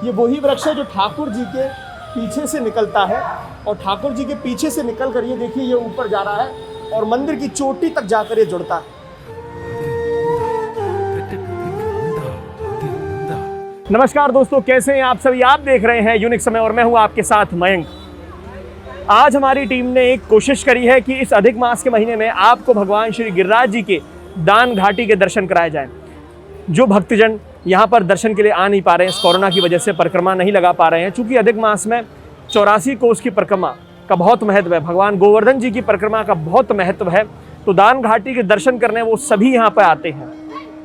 ये वही वृक्ष है जो ठाकुर जी के पीछे से निकलता है और ठाकुर जी के पीछे से निकल कर ये देखिए ये ऊपर जा रहा है और मंदिर की चोटी तक जाकर ये जुड़ता है। नमस्कार दोस्तों, कैसे हैं आप सभी। आप देख रहे हैं यूनिक समय और मैं हूं आपके साथ मयंक। आज हमारी टीम ने एक कोशिश करी है कि इस अधिक मास के महीने में आपको भगवान श्री गिरिराज जी के दान घाटी के दर्शन कराए जाएं। जो भक्तजन यहाँ पर दर्शन के लिए आ नहीं पा रहे हैं, इस कोरोना की वजह से परिक्रमा नहीं लगा पा रहे हैं, चूँकि अधिक मास में 84 कोस की परिक्रमा का बहुत महत्व है, भगवान गोवर्धन जी की परिक्रमा का बहुत महत्व है, तो दान घाटी के दर्शन करने वो सभी यहाँ पर आते हैं।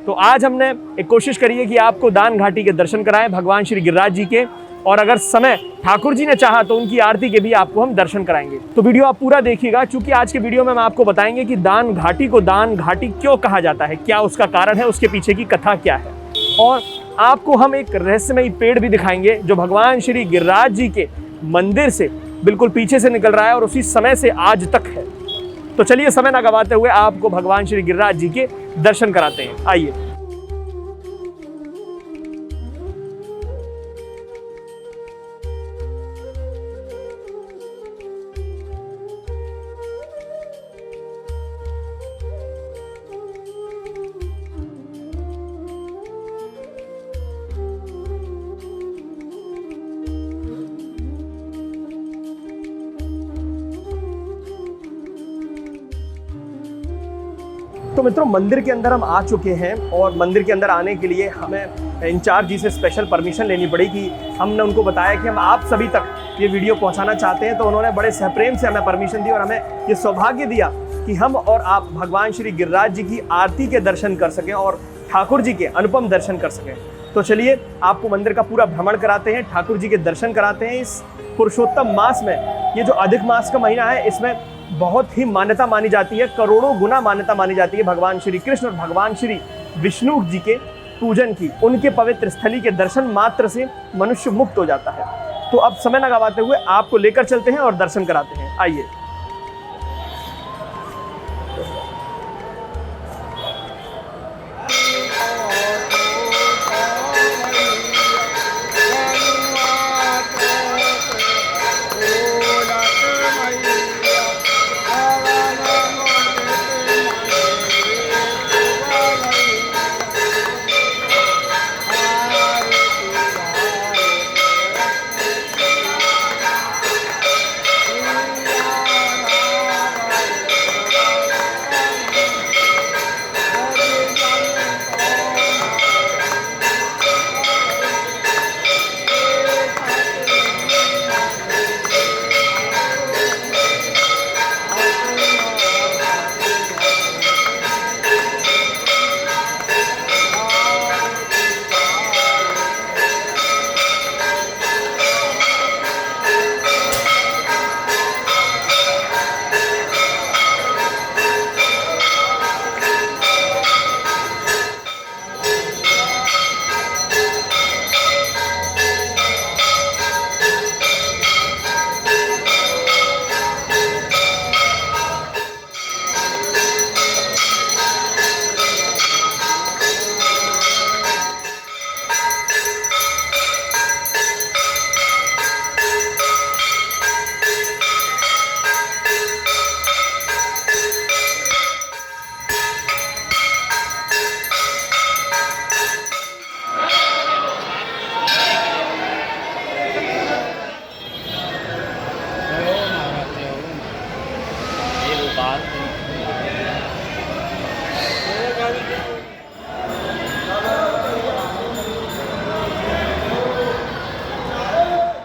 तो आज हमने एक कोशिश करी है कि आपको दान घाटी के दर्शन कराएं भगवान श्री गिरिराज जी के, और अगर समय ठाकुर जी ने चाहा तो उनकी आरती के भी आपको हम दर्शन कराएंगे। तो वीडियो आप पूरा देखिएगा, क्योंकि आज के वीडियो में हम आपको बताएंगे कि दान घाटी को दान घाटी क्यों कहा जाता है, क्या उसका कारण है, उसके पीछे की कथा क्या है, और आपको हम एक रहस्यमयी पेड़ भी दिखाएंगे जो भगवान श्री गिरिराज जी के मंदिर से बिल्कुल पीछे से निकल रहा है और उसी समय से आज तक है। तो चलिए समय ना गवाते हुए आपको भगवान श्री गिरिराज जी के दर्शन कराते हैं, आइए। तो मित्रों, मंदिर के अंदर हम आ चुके हैं और मंदिर के अंदर आने के लिए हमें इंचार्ज जी से स्पेशल परमिशन लेनी पड़ी कि हमने उनको बताया कि हम आप सभी तक ये वीडियो पहुंचाना चाहते हैं, तो उन्होंने बड़े सहप्रेम से हमें परमिशन दी और हमें ये सौभाग्य दिया कि हम और आप भगवान श्री गिरिराज जी की आरती के दर्शन कर सकें और ठाकुर जी के अनुपम दर्शन कर सकें। तो चलिए आपको मंदिर का पूरा भ्रमण कराते हैं, ठाकुर जी के दर्शन कराते हैं। इस पुरुषोत्तम मास में, ये जो अधिक मास का महीना है, इसमें बहुत ही मान्यता मानी जाती है, करोड़ों गुना मान्यता मानी जाती है भगवान श्री कृष्ण और भगवान श्री विष्णु जी के पूजन की। उनके पवित्र स्थली के दर्शन मात्र से मनुष्य मुक्त हो जाता है। तो अब समय न गवाते हुए आपको लेकर चलते हैं और दर्शन कराते हैं, आइए।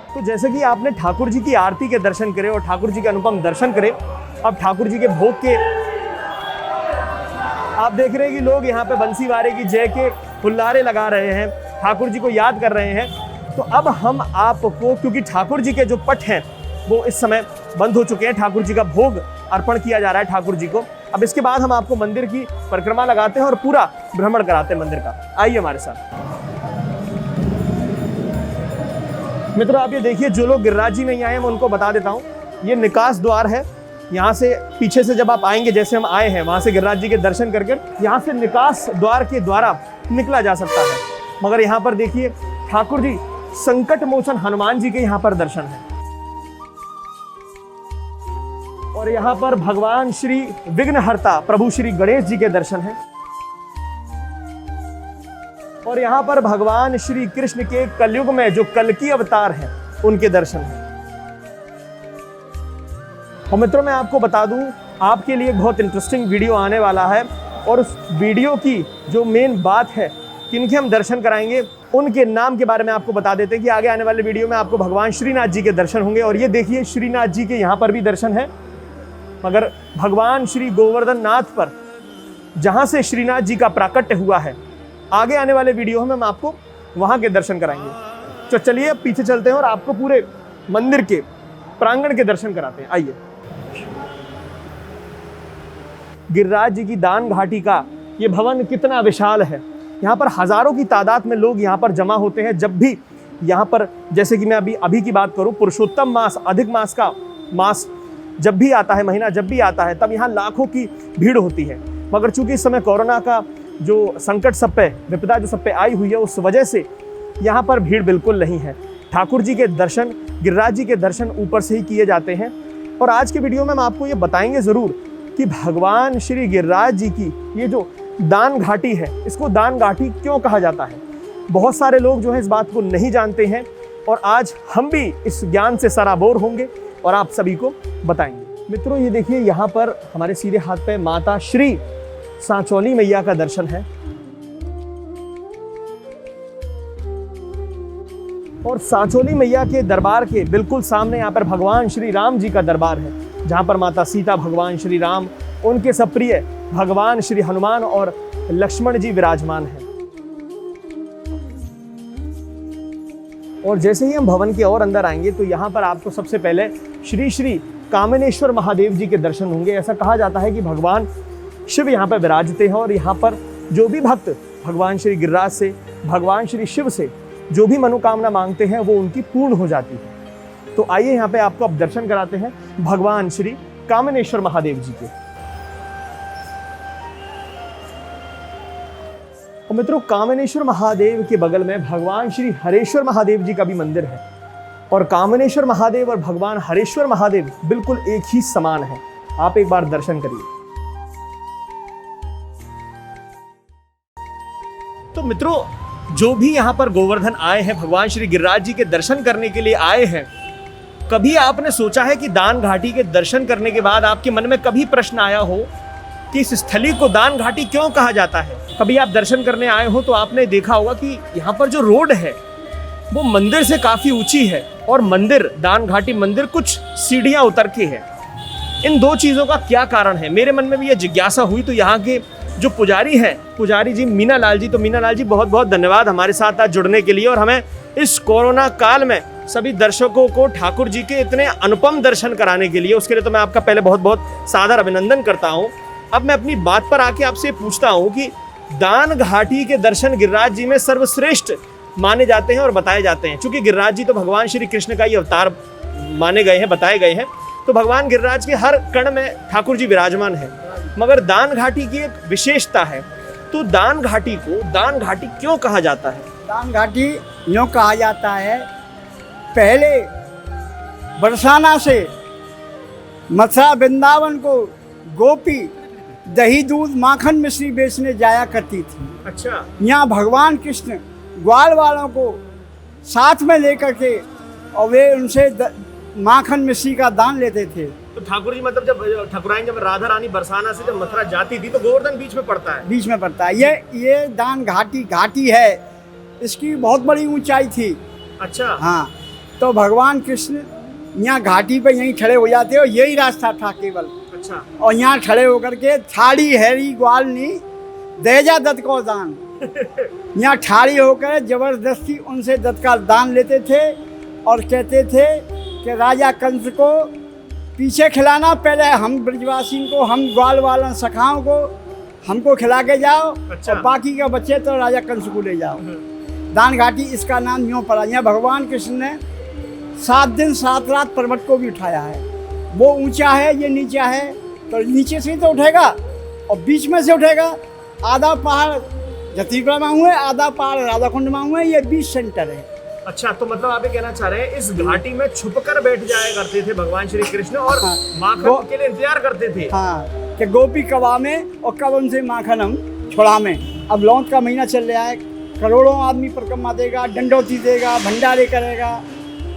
तो जैसे कि आपने ठाकुर जी की आरती के दर्शन करे और ठाकुर जी के अनुपम दर्शन करे, अब ठाकुर जी के भोग के आप देख रहे हैं कि लोग यहाँ पे बंसी वारे की जय के हुल्लारे लगा रहे हैं, ठाकुर जी को याद कर रहे हैं। तो अब हम आपको, क्योंकि ठाकुर जी के जो पट हैं वो इस समय बंद हो चुके हैं, ठाकुर जी का भोग अर्पण किया जा रहा है ठाकुर जी को। अब इसके बाद हम आपको मंदिर की परिक्रमा लगाते हैं और पूरा भ्रमण कराते हैं मंदिर का, आइए हमारे साथ। मित्रों आप ये देखिए, जो लोग गिरिराज जी नहीं आए हैं मैं उनको बता देता हूँ, ये निकास द्वार है। यहाँ से पीछे से जब आप आएंगे, जैसे हम आए हैं वहाँ से गिरिराज जी के दर्शन करके, यहाँ से निकास द्वार के द्वारा निकला जा सकता है। मगर यहाँ पर देखिए ठाकुर जी संकट मोचन हनुमान जी के यहाँ पर दर्शन है। और यहाँ पर भगवान श्री विघ्नहर्ता प्रभु श्री गणेश जी के दर्शन है। और यहाँ पर भगवान श्री कृष्ण के कलयुग में जो कल्कि अवतार हैं उनके दर्शन हैं। और मित्रों, मैं आपको बता दूं, आपके लिए एक बहुत इंटरेस्टिंग वीडियो आने वाला है और उस वीडियो की जो मेन बात है, किनके हम दर्शन कराएंगे, उनके नाम के बारे में आपको बता देते हैं कि आगे आने वाले वीडियो में आपको भगवान श्रीनाथ जी के दर्शन होंगे। और ये देखिए, श्रीनाथ जी के यहाँ पर भी दर्शन है, मगर भगवान श्री गोवर्धन नाथ पर जहाँ से श्रीनाथ जी का प्राकट्य हुआ है, आगे आने वाले वीडियो में हम आपको वहाँ के दर्शन कराएंगे। तो चलिए अब पीछे चलते हैं और आपको पूरे मंदिर के प्रांगण के दर्शन कराते हैं। आइए। गिरिराज जी की दान घाटी का ये भवन कितना विशाल है। यहाँ पर हजारों की तादाद में लोग यहाँ पर जमा होते हैं। जब भी यहाँ पर, जैसे कि मैं अभी की बात करूँ, पुरुषोत्तम मास, अधिक मास का मास जब भी आता है, महीना जब भी आता है, तब यहाँ लाखों की भीड़ होती है। मगर चूंकि इस समय कोरोना का जो संकट सब पे, विपदा जो सब पे आई हुई है, उस वजह से यहाँ पर भीड़ बिल्कुल नहीं है। ठाकुर जी के दर्शन, गिरिराज जी के दर्शन ऊपर से ही किए जाते हैं। और आज के वीडियो में हम आपको ये बताएंगे ज़रूर कि भगवान श्री गिरिराज जी की ये जो दान घाटी है, इसको दान घाटी क्यों कहा जाता है। बहुत सारे लोग जो है इस बात को नहीं जानते हैं और आज हम भी इस ज्ञान से सराबोर होंगे और आप सभी को बताएंगे। मित्रों, ये देखिए, यहाँ पर हमारे सीधे हाथ पे माता श्री सांचौली मैया का दर्शन है। और सांचौली मैया के दरबार के बिल्कुल सामने यहाँ पर भगवान श्री राम जी का दरबार है, जहाँ पर माता सीता, भगवान श्री राम, उनके सप्रिय भगवान श्री हनुमान और लक्ष्मण जी विराजमान हैं। और जैसे ही हम भवन के और अंदर आएंगे तो यहाँ पर आपको सबसे पहले श्री श्री कामनेश्वर महादेव जी के दर्शन होंगे। ऐसा कहा जाता है कि भगवान शिव यहाँ पर विराजते हैं और यहाँ पर जो भी भक्त भगवान श्री गिरिराज से, भगवान श्री शिव से जो भी मनोकामना मांगते हैं वो उनकी पूर्ण हो जाती है। तो आइए यहाँ पे आपको अब दर्शन कराते हैं भगवान श्री कामनेश्वर महादेव जी के। और मित्रों, कामनेश्वर महादेव के बगल में भगवान श्री हरेश्वर महादेव जी का भी मंदिर है। और कामनेश्वर महादेव और भगवान हरेश्वर महादेव बिल्कुल एक ही समान है। आप एक बार दर्शन करिए। तो मित्रों, जो भी यहाँ पर गोवर्धन आए हैं, भगवान श्री गिरिराज जी के दर्शन करने के लिए आए हैं, कभी आपने सोचा है कि दान घाटी के दर्शन करने के बाद आपके मन में कभी प्रश्न आया हो कि इस स्थली को दान घाटी क्यों कहा जाता है? कभी आप दर्शन करने आए हो तो आपने देखा होगा कि यहाँ पर जो रोड है वो मंदिर से काफी ऊंची है और मंदिर, दान घाटी मंदिर, कुछ सीढ़ियां उतर के है। इन दो चीजों का क्या कारण है? मेरे मन में भी यह जिज्ञासा हुई। तो यहाँ के जो पुजारी हैं, पुजारी जी मीना लाल जी, तो मीना लाल जी बहुत बहुत धन्यवाद हमारे साथ आज जुड़ने के लिए और हमें इस कोरोना काल में सभी दर्शकों को ठाकुर जी के इतने अनुपम दर्शन कराने के लिए। उसके लिए तो मैं आपका पहले बहुत बहुत सादर अभिनंदन करता हूँ। अब मैं अपनी बात पर आके आपसे पूछता हूँ कि दान घाटी के दर्शन गिरिराज जी में सर्वश्रेष्ठ माने जाते हैं और बताए जाते हैं। चूंकि गिरिराज जी तो भगवान श्री कृष्ण का ही अवतार माने गए हैं, बताए गए हैं, तो भगवान गिरिराज के हर कण में ठाकुर जी विराजमान है। मगर दान घाटी की एक विशेषता है। तो दान घाटी को दान घाटी क्यों कहा जाता है? दान घाटी यूँ कहा जाता है, पहले बरसाना से मथुरा वृंदावन को गोपी दही दूध माखन मिश्री बेचने जाया करती थी। अच्छा। यहाँ भगवान कृष्ण ग्वाल वालों को साथ में लेकर के और वे उनसे माखन मिश्री का दान लेते थे। तो ठाकुर जी मतलब जब ठाकुराइन, जब राधा रानी बरसाना से जब मथुरा जाती थी तो गोवर्धन बीच में पड़ता है। बीच में पड़ता है। ये दान घाटी है, इसकी बहुत बड़ी ऊंचाई थी। अच्छा। हाँ, तो भगवान कृष्ण यहाँ घाटी पे यहीं खड़े हो जाते और यही रास्ता था केवल। अच्छा। और यहाँ खड़े होकर के थाड़ी हैरी ग्वालनी देजा दत्त को दान यहाँ ठाड़ी होकर जबरदस्ती उनसे दत्त का दान लेते थे और कहते थे कि राजा कंस को पीछे खिलाना, पहले हम ब्रजवासी को, हम ग्वाल वाला सखाओं को हमको खिला के जाओ। अच्छा। और बाकी का बच्चे तो राजा कंस को ले जाओ। दान घाटी इसका नाम यूँ पड़ा। यहाँ भगवान कृष्ण ने 7 दिन 7 रात पर्वत को भी उठाया है। वो ऊंचा है, ये नीचा है, तो नीचे से तो उठेगा और बीच में से उठेगा। आधा पहाड़ जतीपुरा में हुए, आधा पहाड़ राधा कुंड में हुए, ये बीच सेंटर है। अच्छा, तो मतलब आप ये कहना चाह रहे हैं इस घाटी में छुपकर बैठ जाया करते थे भगवान श्री कृष्ण और हाँ। माखन के लिए इंतजार करते थे। हाँ, कि गोपी कब आवे और कब उनसे माखन हम छुड़ावे। अब लौंग का महीना चल रहा है, करोड़ों आदमी परिक्रमा देगा, डंडौती देगा, भंडारे करेगा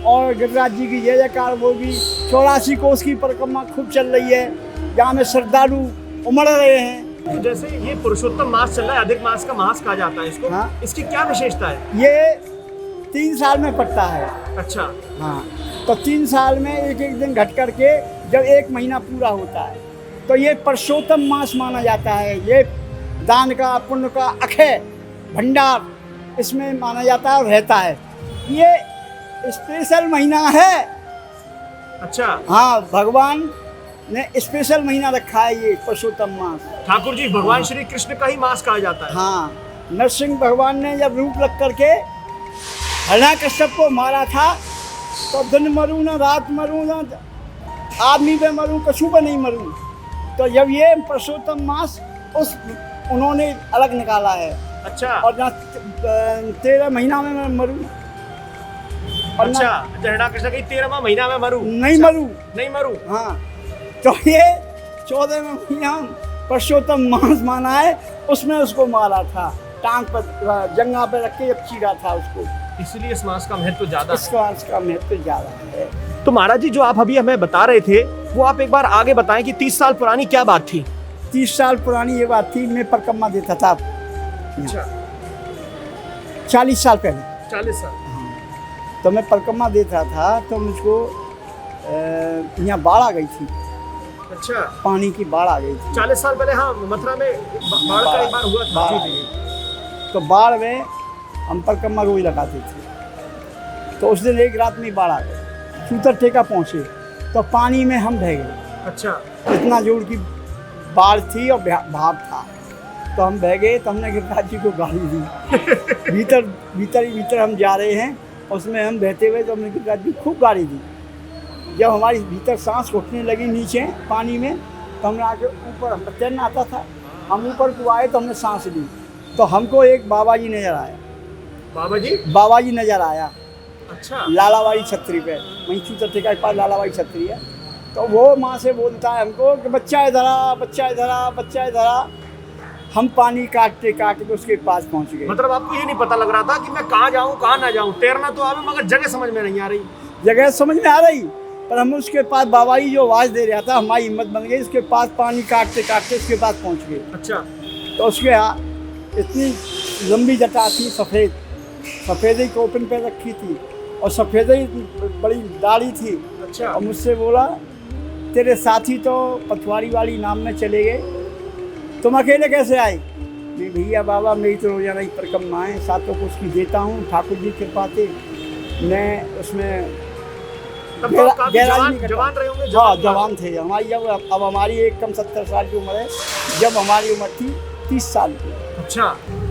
और गिरिराज जी की जय जयकार होगी। 84 कोस की परिक्रमा खूब चल रही है, जहाँ में श्रद्धालु उमड़ रहे हैं। तो जैसे ये पुरुषोत्तम मास चल रहा है, अधिक मास का मास कहा जाता है इसको, हाँ। इसकी क्या विशेषता है? ये 3 साल में पड़ता है। अच्छा, हाँ, तो 3 साल में एक एक दिन घट करके जब 1 महीना पूरा होता है तो ये पुरुषोत्तम मास माना जाता है। ये दान का, पुण्य का अक्षय भंडार इसमें माना जाता है और रहता है। ये स्पेशल महीना है। अच्छा, हाँ, भगवान ने स्पेशल महीना रखा है ये पुरुषोत्तम मास। ठाकुर जी भगवान श्री कृष्ण का ही मास कहा जाता है। हाँ, नरसिंह भगवान ने जब रूप रख करके हिरण्यकश्यप को मारा था तो दिन मरूं ना रात मरूं ना आदमी पे मरूं कछु पे नहीं मरूं। तो जब ये पुरुषोत्तम मास उन्होंने अलग निकाला है। अच्छा, और जहाँ 13 महीना में मैं मरूं और ना अच्छा, हिरण्यकश्यप की 13वां महीना में मरूं, नहीं मरूं। नहीं मरूं। हाँ, तो ये 14वें महीना पुरुषोत्तम मास माना है, उसमें उसको मारा था, टांग पर जंगा पे रख के चीरा था उसको, इसलिए इस मास का महत्व ज्यादा है। इसका महत्व ज्यादा है। तो महाराज जी जो आप अभी हमें बता रहे थे वो आप एक बार आगे बताएं कि 30 साल पुरानी क्या बात थी? 30 साल पुरानी ये बात थी, मैं परिक्रमा देता था। अच्छा, 40 साल पहले 40 साल। तो मैं परिक्रमा देता था तो मुझको यहाँ बाढ़ आ गई थी। अच्छा, पानी की बाढ़ आ गई थी 40 साल पहले। हाँ, मथुरा में बाढ़ का एक बार हुआ था। बाढ़ आ जी, गई। तो बाढ़ में हम परिक्रमा रोज लगाते थे। तो उस दिन एक रात में बाढ़ आ गई, सूतर टेका पहुँचे तो पानी में हम बह गए। अच्छा, इतना जोर की बाढ़ थी और भाप था, तो हम बह गए। तो हमने गिरिराज जी को गाली दी। भीतर हम जा रहे हैं, उसमें हम बहते हुए तो हमने गिरिराज जी खूब गाली दी। जब हमारी भीतर सांस घुटने लगी नीचे पानी में, तो हमने आके ऊपर, हम तैरना आता था, हम ऊपर को आए तो हमने सांस ली। तो हमको एक बाबा जी नज़र आया। बाबा जी नज़र आया। अच्छा, लालावाड़ी छतरी पे, वहीं सूतर टेका के पास लालावाड़ी छतरी है। तो वो माँ से बोलता है हमको कि बच्चा इधर आ, बच्चा इधर आ, बच्चा इधर आ। हम पानी काटते काटते उसके पास पहुँच गए। मतलब आपको ये नहीं पता लग रहा था कि मैं कहाँ जाऊँ कहाँ ना जाऊँ? तैरना तो आवे मगर जगह समझ में नहीं आ रही। जगह समझ में आ रही, पर हम उसके पास बाबा जी जो आवाज़ दे रहा था, हमारी हिम्मत बन गई, उसके पास पानी काटते काटते उसके पास पहुँच गए। अच्छा, तो उसके इतनी लंबी जटा थी, सफ़ेद ही कोपन पे रखी थी और सफ़ेद ही बड़ी दाढ़ी थी। अच्छा, और मुझसे बोला तेरे साथी तो पथवारी वाली नाम में चले गए, तुम अकेले कैसे आए? नहीं भैया बाबा, मेरी तो रोजाना ही परिक्रमा है, सातों को उसकी देता हूँ, ठाकुर जी के पाते मैं उसमें तब तो आप काफी जवान रहे होंगे। हाँ, जवान थे हमारी। जब अब हमारी एक कम 70 साल की उम्र है, जब हमारी उम्र थी 30 साल की। अच्छा,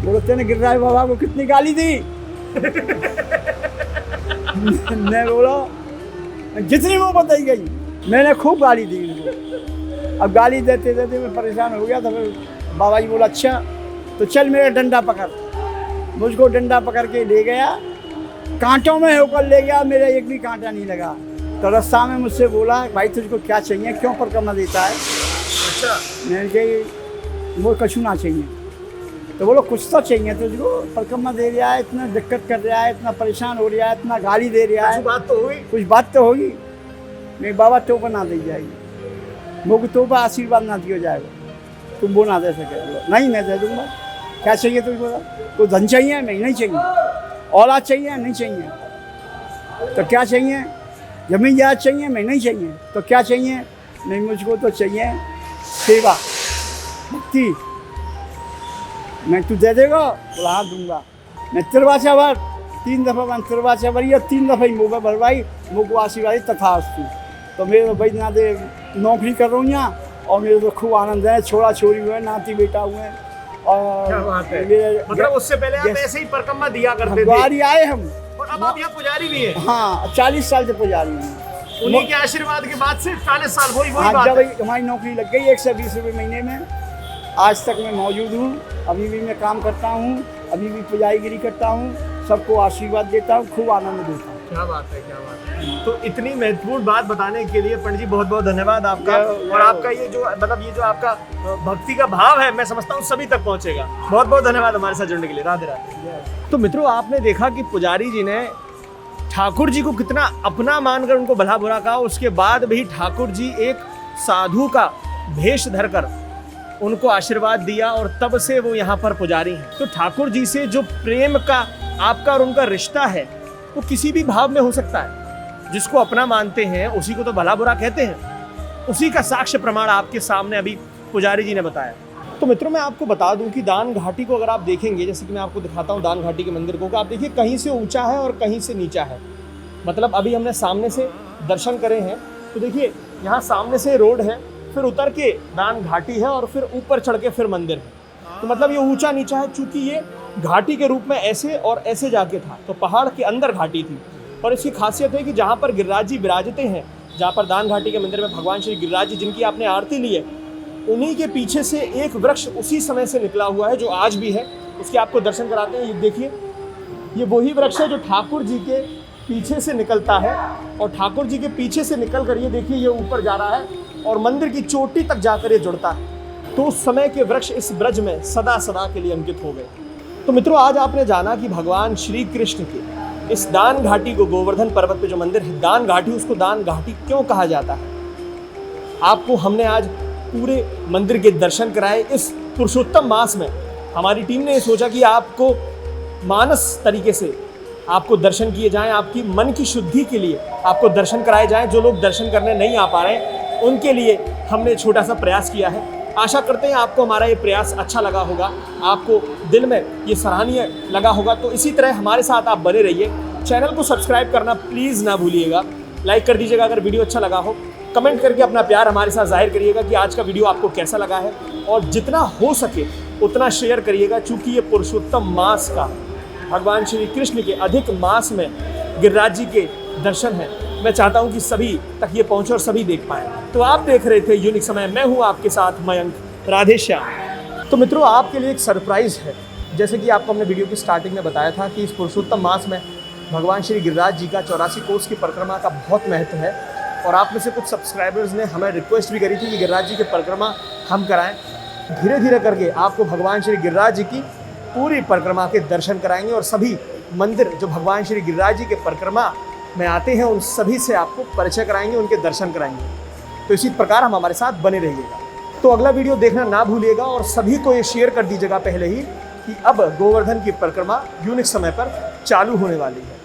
बोलो तेने गिरिराज बाबा को कितनी गाली दी? मैं बोला जितनी वो बताई गई, मैंने खूब गाली दी उनको। अब गाली देते देते मैं परेशान हो गया। तो फिर बाबा जी बोला अच्छा तो चल मेरा डंडा पकड़। मुझको डंडा पकड़ के ले गया, कांटों में होकर ले गया, मेरा एक भी कांटा नहीं लगा। तो रास्ता में मुझसे बोला भाई तुझको क्या चाहिए, क्यों परिक्रमा देता है? अच्छा, मैंने कही वो कछु ना चाहिए। तो बोलो कुछ तो चाहिए तुझको, परिक्रमा दे रहा है, इतना दिक्कत कर रहा है, इतना परेशान हो रहा है, इतना गाली दे रहा है, बात तो हुई, कुछ बात तो होगी। मेरे बाबा तोहफा ना दी जाएगी, वो तोहफा आशीर्वाद ना दिया जाएगा, तुम वो ना दे सके। नहीं मैं दे दूँगा। क्या चाहिए तुझको? कोई धन चाहिए? नहीं चाहिए। औलाद चाहिए? नहीं चाहिए। तो क्या चाहिए? जमीन जायदाद चाहिए? नहीं चाहिए। तो क्या चाहिए? नहीं मुझको तो चाहिए सेवा भक्ति। मैं तू दे देगा? बोला हाँ दूंगा। मैं तिरवाचा भर 3 दफ़ा मैं तिरवाचा भरी और 3 दफ़ा ही मुँह भरवाई, मुँह को आशीर्वाद तथास्तु। तो मेरे भाई ना दे नौकरी कर रहा हूँ यहाँ, और मेरे तो खूब आनंद है, छोड़ा छोरी हुए, नाती बेटा हुए। और क्या बात है। मतलब उससे पहले आप ऐसे ही परिक्रमा दिया करते थे? आए हम, और अब आप यहाँ पुजारी भी हैं? हाँ, 40 साल से पुजारी हूँ। उन्हीं के आशीर्वाद के बाद से 40 साल वही हाँ, बात जब है। हमारी नौकरी लग गई 120 रुपये महीने में, आज तक मैं मौजूद हूँ। अभी भी मैं काम करता हूँ, अभी भी पुजारीगिरी करता हूँ, सबको आशीर्वाद देता हूँ, खूब आनंद देता हूँ। क्या बात है, क्या बात है। तो इतनी महत्वपूर्ण बात बताने के लिए पंडित जी बहुत बहुत धन्यवाद आपका। और आपका ये जो मतलब ये जो आपका भक्ति का भाव है, मैं समझता हूँ सभी तक पहुंचेगा। बहुत बहुत धन्यवाद हमारे साथ जुड़ने के लिए। राधे राधे। तो मित्रों, आपने देखा कि पुजारी जी ने ठाकुर जी को कितना अपना मानकर उनको भला बुरा कहा, उसके बाद भी ठाकुर जी एक साधु का भेष धरकर उनको आशीर्वाद दिया और तब से वो यहाँ पर पुजारी हैं। तो ठाकुर जी से जो प्रेम का आपका और उनका रिश्ता है वो किसी भी भाव में हो सकता है। जिसको अपना मानते हैं उसी को तो भला बुरा कहते हैं। उसी का साक्ष्य प्रमाण आपके सामने अभी पुजारी जी ने बताया। तो मित्रों, मैं आपको बता दूं कि दान घाटी को अगर आप देखेंगे, जैसे कि मैं आपको दिखाता हूं दान घाटी के मंदिर को, आप देखिए कहीं से ऊंचा है और कहीं से नीचा है। मतलब अभी हमने सामने से दर्शन करे हैं तो देखिए यहाँ सामने से रोड है, फिर उतर के दान घाटी है और फिर ऊपर चढ़ के फिर मंदिर है। तो मतलब ये ऊंचा नीचा है, चूंकि ये घाटी के रूप में ऐसे और ऐसे जाके था, तो पहाड़ के अंदर घाटी थी। और इसकी खासियत है कि जहाँ पर गिरिराज जी विराजते हैं, जहाँ पर दान घाटी के मंदिर में भगवान श्री गिरिराज जी जिनकी आपने आरती ली है, उन्हीं के पीछे से एक वृक्ष उसी समय से निकला हुआ है जो आज भी है। उसके आपको दर्शन कराते हैं। ये देखिए, ये वही वृक्ष है जो ठाकुर जी के पीछे से निकलता है और ठाकुर जी के पीछे से निकल कर ये देखिए ये ऊपर जा रहा है और मंदिर की चोटी तक जाकर ये जुड़ता है। तो उस समय के वृक्ष इस ब्रज में सदा सदा के लिए अंकित हो गए। तो मित्रों, आज आपने जाना कि भगवान श्री कृष्ण के इस दान घाटी को, गोवर्धन पर्वत पे जो मंदिर है दान घाटी, उसको दान घाटी क्यों कहा जाता है। आपको हमने आज पूरे मंदिर के दर्शन कराए। इस पुरुषोत्तम मास में हमारी टीम ने सोचा कि आपको मानस तरीके से आपको दर्शन किए जाएं, आपकी मन की शुद्धि के लिए आपको दर्शन कराए जाएं। जो लोग दर्शन करने नहीं आ पा रहे हैं उनके लिए हमने छोटा सा प्रयास किया है। आशा करते हैं आपको हमारा ये प्रयास अच्छा लगा होगा, आपको दिल में ये सराहनीय लगा होगा। तो इसी तरह हमारे साथ आप बने रहिए। चैनल को सब्सक्राइब करना प्लीज़ ना भूलिएगा, लाइक कर दीजिएगा अगर वीडियो अच्छा लगा हो, कमेंट करके अपना प्यार हमारे साथ जाहिर करिएगा कि आज का वीडियो आपको कैसा लगा है, और जितना हो सके उतना शेयर करिएगा। चूँकि ये पुरुषोत्तम मास का भगवान श्री कृष्ण के अधिक मास में गिरिराज जी के दर्शन है, मैं चाहता हूं कि सभी तक ये पहुंचे और सभी देख पाएं। तो आप देख रहे थे यूनिक समय, मैं हूं आपके साथ मयंक। राधे श्याम। तो मित्रों, आपके लिए एक सरप्राइज है। जैसे कि आपको हमने वीडियो की स्टार्टिंग में बताया था कि इस पुरुषोत्तम मास में भगवान श्री गिरिराज जी का 84 कोस की परिक्रमा का बहुत महत्व है। और आप में से कुछ सब्सक्राइबर्स ने हमें रिक्वेस्ट भी करी थी कि गिरिराज जी की परिक्रमा हम कराएं। धीरे धीरे करके आपको भगवान श्री गिरिराज जी की पूरी परिक्रमा के दर्शन कराएंगे और सभी मंदिर जो भगवान श्री गिरिराज जी के परिक्रमा में आते हैं उन सभी से आपको परिचय कराएंगे, उनके दर्शन कराएंगे। तो इसी प्रकार हम हमारे साथ बने रहिएगा। तो अगला वीडियो देखना ना भूलिएगा और सभी को ये शेयर कर दीजिएगा पहले ही कि अब गोवर्धन की परिक्रमा यूनिक समय पर चालू होने वाली है।